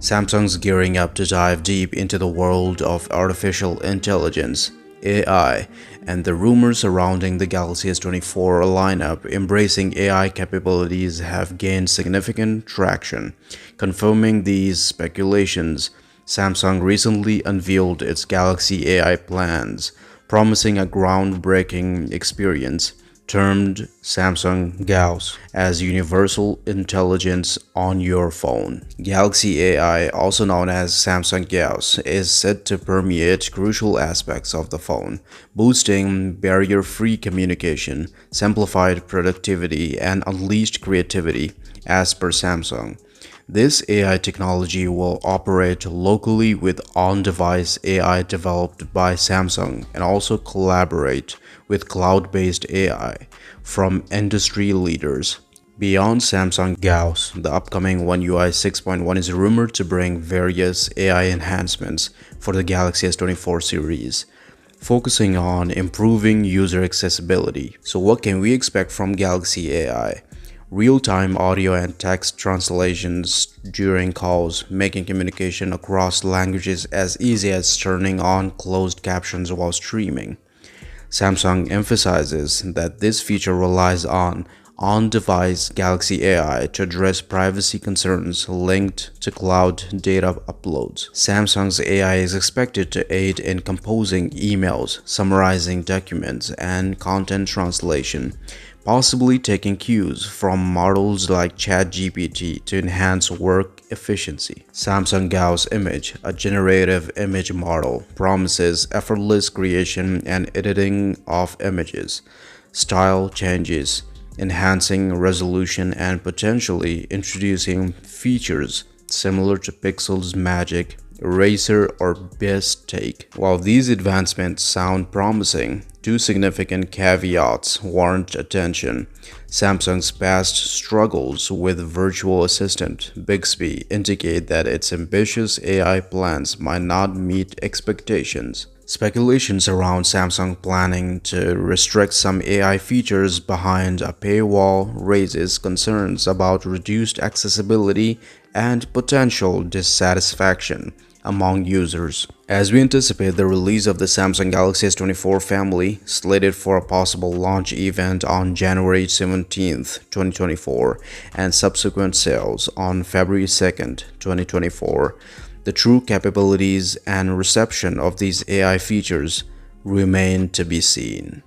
Samsung's gearing up to dive deep into the world of artificial intelligence, AI, and the rumors surrounding the Galaxy S24 lineup embracing AI capabilities have gained significant traction. Confirming these speculations, Samsung recently unveiled its Galaxy AI plans, promising a groundbreaking experience termed Samsung Gauss as universal intelligence on your phone. Galaxy AI, also known as Samsung Gauss, is said to permeate crucial aspects of the phone, boosting barrier-free communication, simplified productivity, and unleashed creativity, as per Samsung. This AI technology will operate locally with on-device AI developed by Samsung and also collaborate with cloud-based AI from industry leaders. Beyond Samsung Gauss, the upcoming One UI 6.1 is rumored to bring various AI enhancements for the Galaxy S24 series, focusing on improving user accessibility. So what can we expect from Galaxy AI? Real-time audio and text translations during calls, making communication across languages as easy as turning on closed captions while streaming. Samsung emphasizes that this feature relies on-device Galaxy AI to address privacy concerns linked to cloud data uploads. Samsung's AI is expected to aid in composing emails, summarizing documents, and content translation, possibly taking cues from models like ChatGPT to enhance work efficiency. Samsung Gauss Image, a generative image model, promises effortless creation and editing of images, style changes, enhancing resolution, and potentially introducing features similar to Pixel's Magic Eraser or Best Take. While these advancements sound promising, two significant caveats warrant attention. Samsung's past struggles with virtual assistant Bixby indicate that its ambitious AI plans might not meet expectations. Speculations around Samsung planning to restrict some AI features behind a paywall raises concerns about reduced accessibility and potential dissatisfaction among users. As we anticipate the release of the Samsung Galaxy S24 family, slated for a possible launch event on January 17, 2024, and subsequent sales on February 2, 2024, the true capabilities and reception of these AI features remain to be seen.